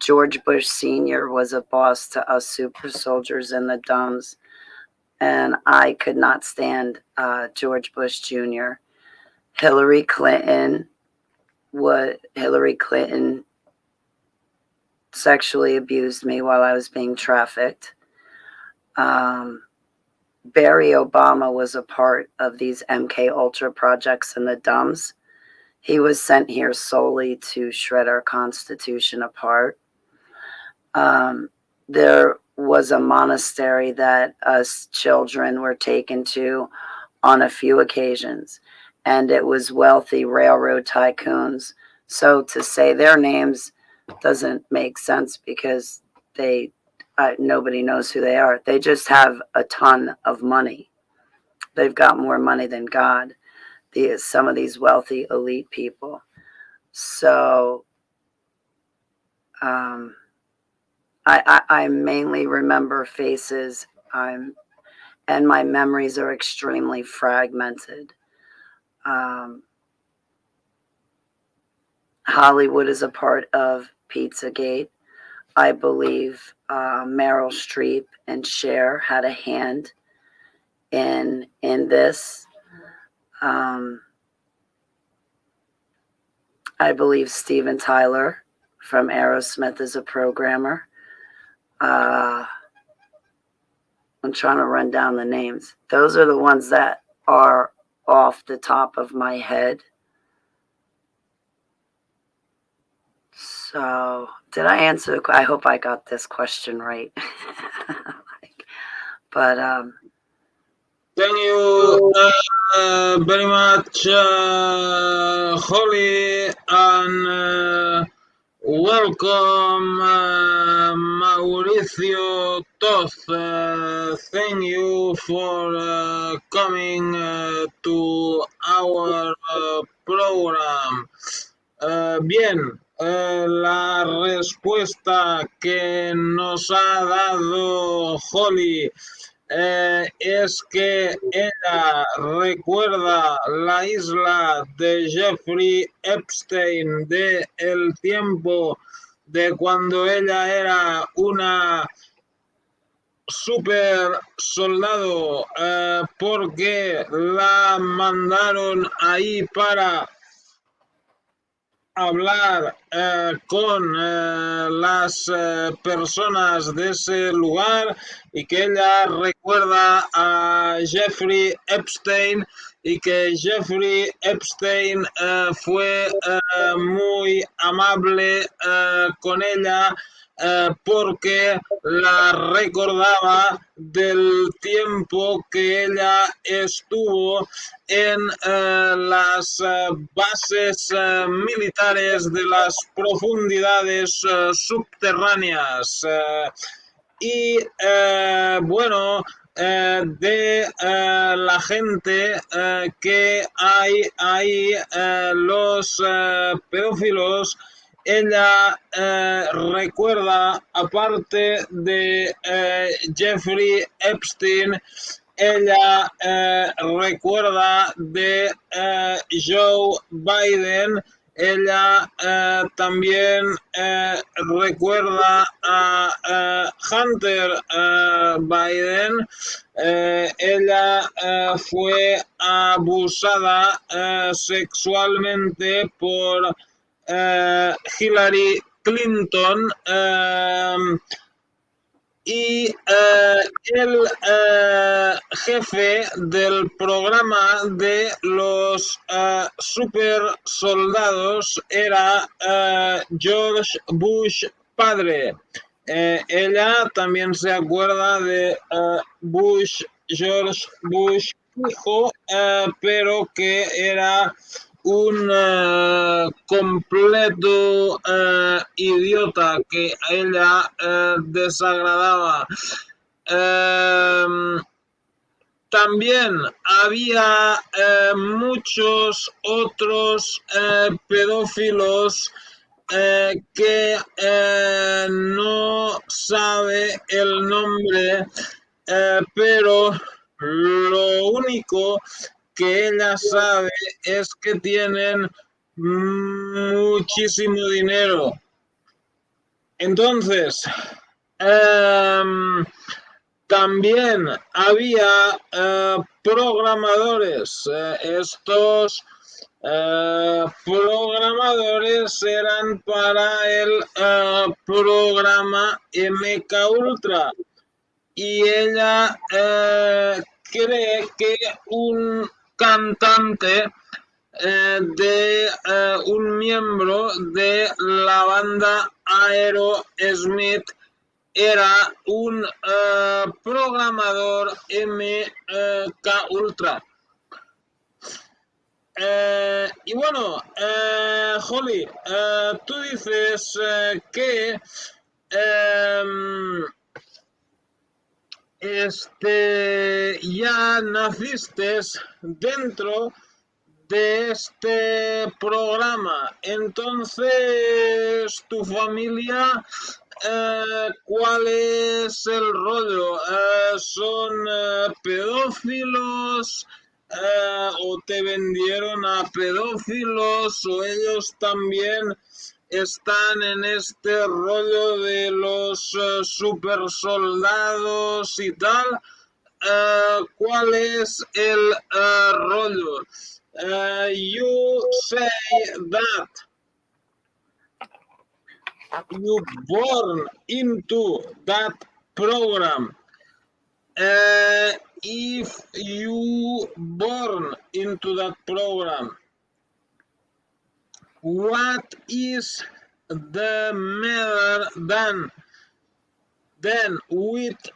Speaker 2: George Bush Sr. was a boss to us super soldiers in the DOMs, and I could not stand George Bush Jr. Hillary Clinton sexually abused me while I was being trafficked. Barry Obama was a part of these MK Ultra projects in the DOMs. He was sent here solely to shred our Constitution apart. There was a monastery that us children were taken to on a few occasions, and it was wealthy railroad tycoons. So to say their names doesn't make sense because nobody knows who they are. They just have a ton of money. They've got more money than God. Some of these wealthy elite people. So I mainly remember faces, and my memories are extremely fragmented. Hollywood is a part of Pizzagate. I believe Meryl Streep and Cher had a hand in this. I believe Steven Tyler from Aerosmith is a programmer. I'm trying to run down the names. Those are the ones that are off the top of my head. So, did I answer? I hope I got this question right. But
Speaker 1: thank you very much, Holly, and welcome, Mauricio Toth. Thank you for coming to our program. Bien, la respuesta que nos ha dado Holly es que ella recuerda la isla de Jeffrey Epstein de el tiempo de cuando ella era una super soldado, porque la mandaron ahí para hablar con las personas de ese lugar y que ella recuerda a Jeffrey Epstein y que Jeffrey Epstein fue muy amable con ella porque la recordaba del tiempo que ella estuvo en las bases militares de las profundidades subterráneas. Y bueno, de la gente que hay ahí, los pedófilos, ella recuerda, aparte de Jeffrey Epstein, ella recuerda de Joe Biden. Ella también recuerda a Hunter Biden. Ella fue abusada sexualmente por Hillary Clinton. Y el jefe del programa de los super soldados era George Bush padre. Ella también se acuerda de George Bush hijo, pero que era un completo idiota que a ella desagradaba. También había muchos otros pedófilos que no sabe el nombre, pero lo único que ella sabe es que tienen muchísimo dinero. Entonces, también había programadores. Estos programadores eran para el programa MK Ultra. Y ella cree que un cantante de un miembro de la banda Aerosmith era un programador MK Ultra. Y bueno, Holly, tú dices que ya naciste dentro de este programa. Entonces, tu familia, ¿cuál es el rollo? ¿Son pedófilos? ¿O te vendieron a pedófilos? ¿O ellos también están en este rollo de los super soldados y tal? ¿Cuál es el rollo? You say that you born into that program. If you born into that program, what is the matter then with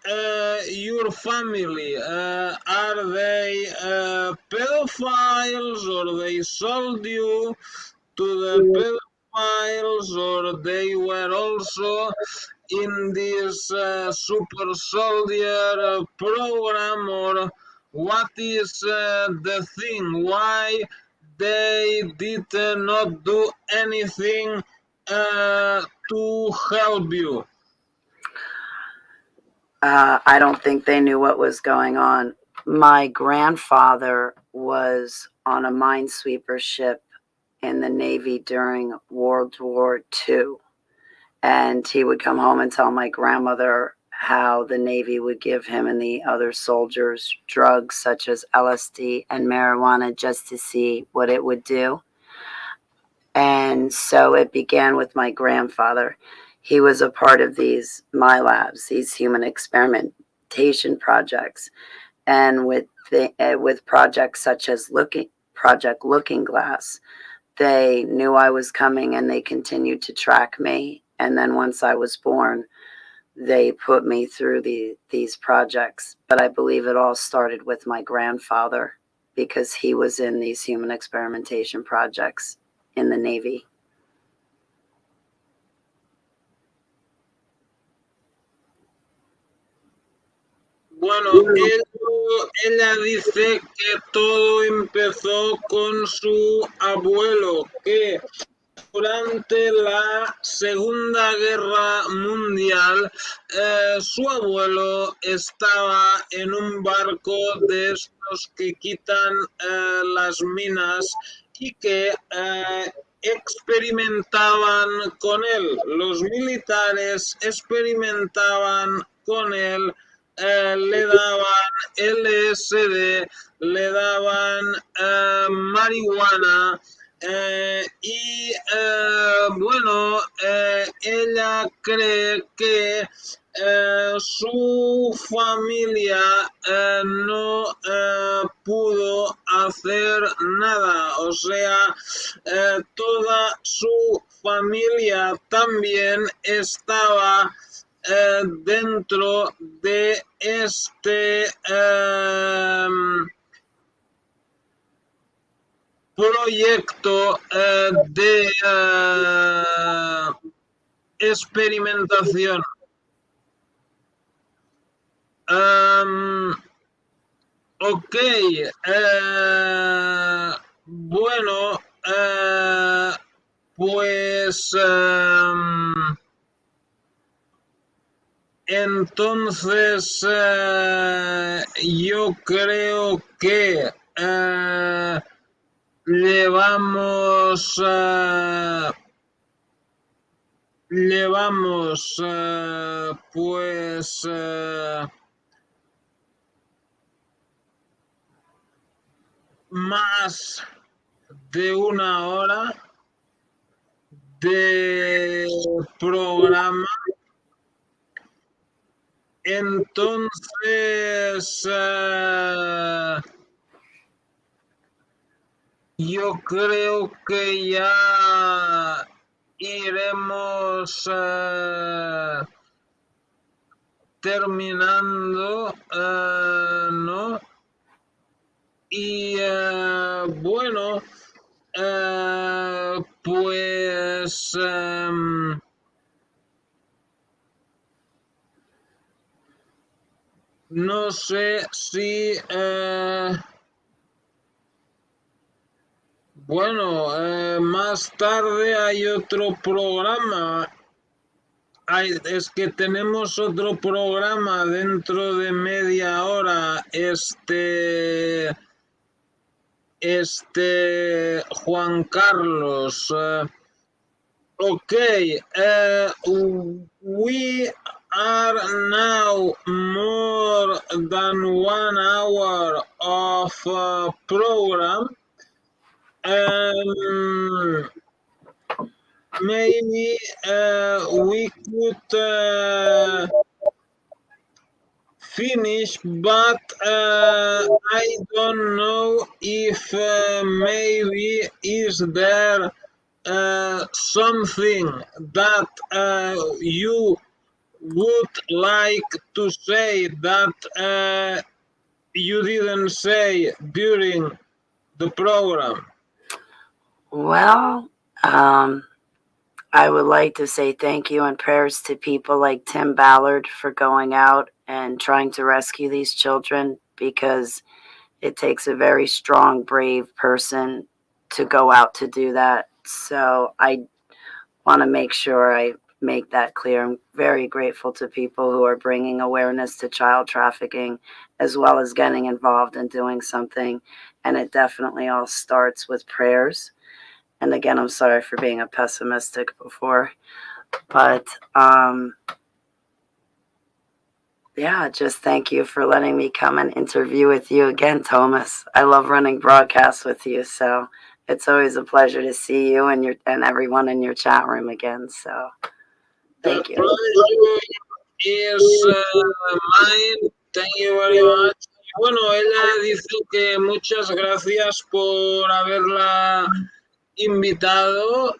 Speaker 1: your family? Are they pedophiles, or they sold you to the pedophiles, or they were also in this super soldier program, or what is the thing? Why they did not do anything to help you?
Speaker 2: I don't think they knew what was going on. My grandfather was on a minesweeper ship in the Navy during World War II. And he would come home and tell my grandmother how the Navy would give him and the other soldiers drugs such as LSD and marijuana just to see what it would do. And so it began with my grandfather. He was a part of these MyLabs, these human experimentation projects. And with projects such as Project Looking Glass, they knew I was coming and they continued to track me. And then once I was born, they put me through these projects. But I believe it all started with my grandfather, because he was in these human experimentation projects in the Navy.
Speaker 1: Bueno, ella dice que todo empezó con su abuelo, que durante la Segunda Guerra Mundial su abuelo estaba en un barco de estos que quitan las minas y que experimentaban con él. Los militares experimentaban con él. Le daban LSD, le daban marihuana, y bueno, ella cree que su familia no pudo hacer nada, o sea, toda su familia también estaba dentro de este proyecto de experimentación. Ok, bueno, pues entonces yo creo que le vamos pues más de una hora de programa. Entonces yo creo que ya iremos terminando, ¿no? Y bueno, pues no sé si bueno, más tarde hay otro programa. Es que tenemos otro programa dentro de media hora. Juan Carlos. Okay, we are now more than 1 hour of program. Maybe we could finish, but I don't know if maybe is there something that you would like to say that you didn't say during the program.
Speaker 2: Well, I would like to say thank you and prayers to people like Tim Ballard for going out and trying to rescue these children, because it takes a very strong, brave person to go out to do that. So I want to make sure I make that clear. I'm very grateful to people who are bringing awareness to child trafficking, as well as getting involved in doing something. And it definitely all starts with prayers. And again, I'm sorry for being a pessimistic before, but yeah, just thank you for letting me come and interview with you again, Thomas. I love running broadcasts with you, so It's always a pleasure to see you and everyone in your chat room again. So thank you.
Speaker 1: Pleasure is mine. Thank you very much. Bueno, ella dice que muchas gracias por haberla invitado,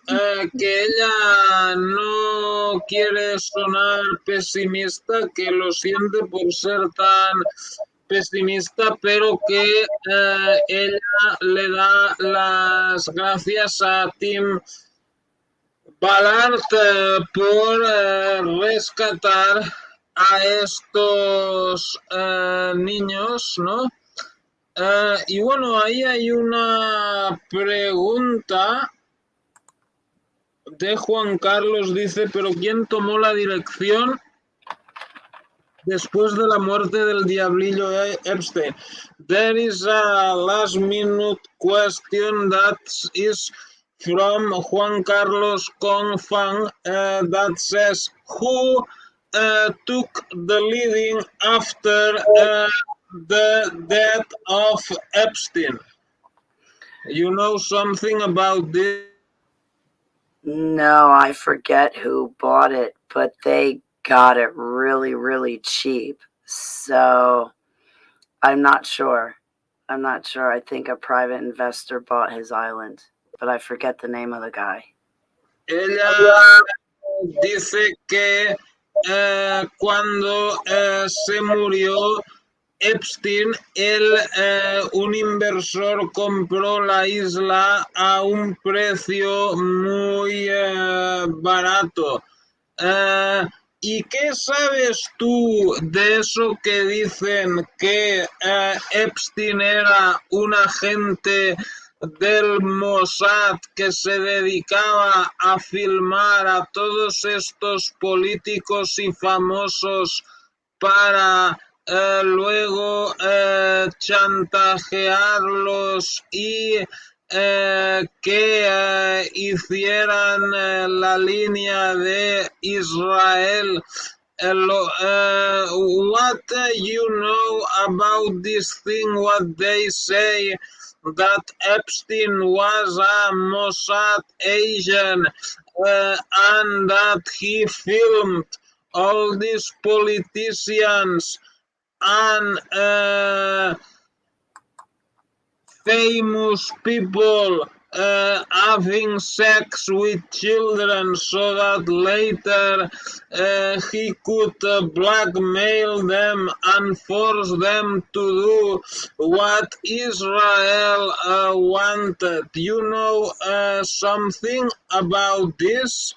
Speaker 1: que ella no quiere sonar pesimista, que lo siente por ser tan pesimista, pero que ella le da las gracias a Tim Ballard por rescatar a estos niños, ¿no? Y bueno, ahí hay una pregunta de Juan Carlos, dice, pero ¿quién tomó la dirección después de la muerte del diablillo Epstein? There is a last minute question that is from Juan Carlos Confan that says, who took the leading after the death of Epstein? You know something about this?
Speaker 2: No, I forget who bought it, but they got it really, really cheap. So I'm not sure. I think a private investor bought his island, but I forget the name of the guy.
Speaker 1: Ella dice que cuando se murió Epstein, un inversor compró la isla a un precio muy barato. ¿Y qué sabes tú de eso que dicen que Epstein era un agente del Mossad que se dedicaba a filmar a todos estos políticos y famosos para luego chantajearlos y que hicieran la línea de Israel? What you know about this thing, what they say, that Epstein was a Mossad agent and that he filmed all these politicians and famous people having sex with children so that later he could blackmail them and force them to do what Israel wanted. You know something about this?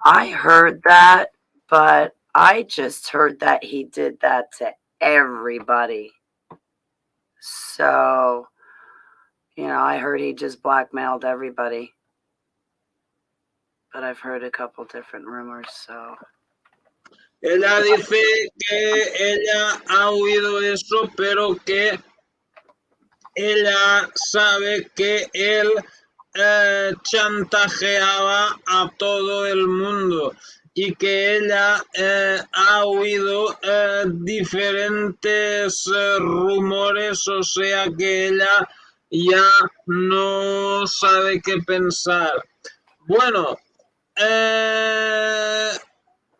Speaker 2: I heard that, but I just heard that he did that to everybody. So, I heard he just blackmailed everybody. But I've heard a couple different rumors, so.
Speaker 1: Ella dice que ella ha oído eso, pero que ella sabe que él chantajeaba a todo el mundo y que ella ha oído diferentes rumores, o sea que ella ya no sabe qué pensar. Bueno,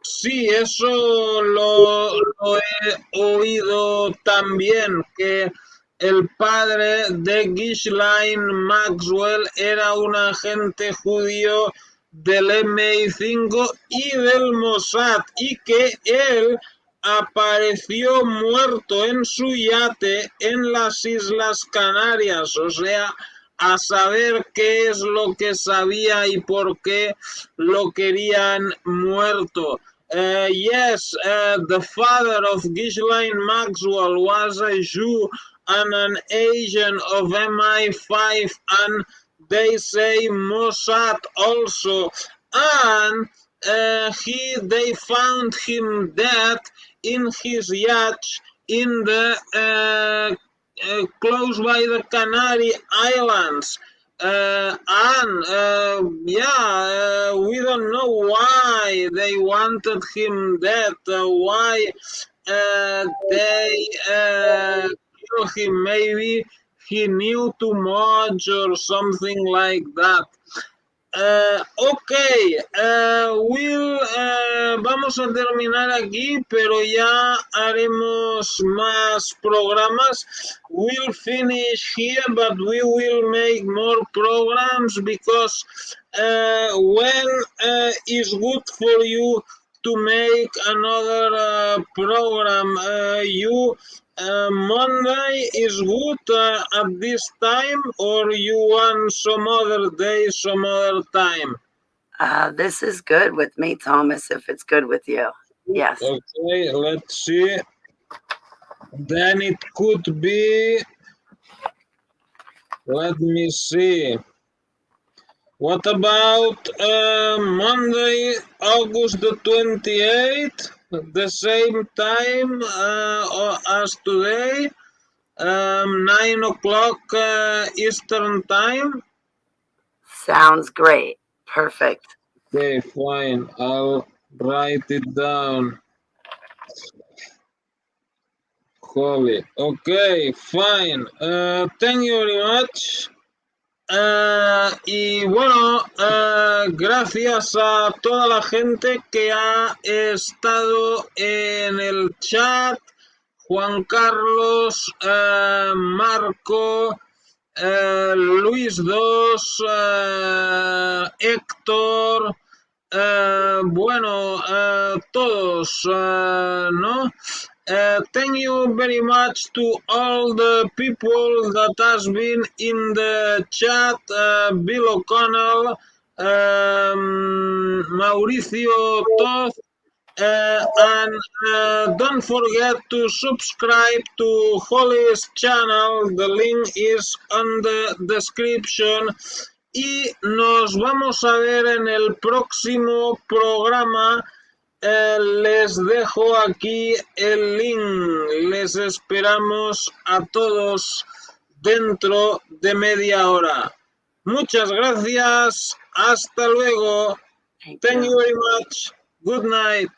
Speaker 1: sí, eso lo he oído también, que el padre de Ghislaine Maxwell era un agente judío del MI5 y del Mossad, y que él apareció muerto en su yate en las Islas Canarias, o sea, a saber qué es lo que sabía y por qué lo querían muerto. Yes, the father of Ghislaine Maxwell was a Jew and an agent of MI5, and they say Mossad also, and they found him dead in his yacht in the close by the Canary Islands. We don't know why they wanted him dead, why they killed him. Maybe he knew too much or something like that. Ok, vamos a terminar aquí, pero ya haremos más programas. We'll finish here, but we will make more programs because when is good for you to make another program. Monday is good at this time, or you want some other day, some other time?
Speaker 2: This is good with me, Thomas, if it's good with you. Yes.
Speaker 1: Okay, let's see. Then it could be, let me see. What about Monday, August the 28th, the same time as today, 9 o'clock Eastern time?
Speaker 2: Sounds great. Perfect.
Speaker 1: Okay, fine. I'll write it down. Holy. Okay, fine. Thank you very much. Y bueno, gracias a toda la gente que ha estado en el chat. Juan Carlos, Marco, Luis 2, Héctor, bueno, todos, ¿no? Thank you very much to all the people that has been in the chat, Bill O'Connell, Mauricio Toth, and don't forget to subscribe to Holly's channel. The link is on the description. Y nos vamos a ver en el próximo programa. Les dejo aquí el link. Les esperamos a todos dentro de media hora. Muchas gracias. Hasta luego. Thank you very much. Good night.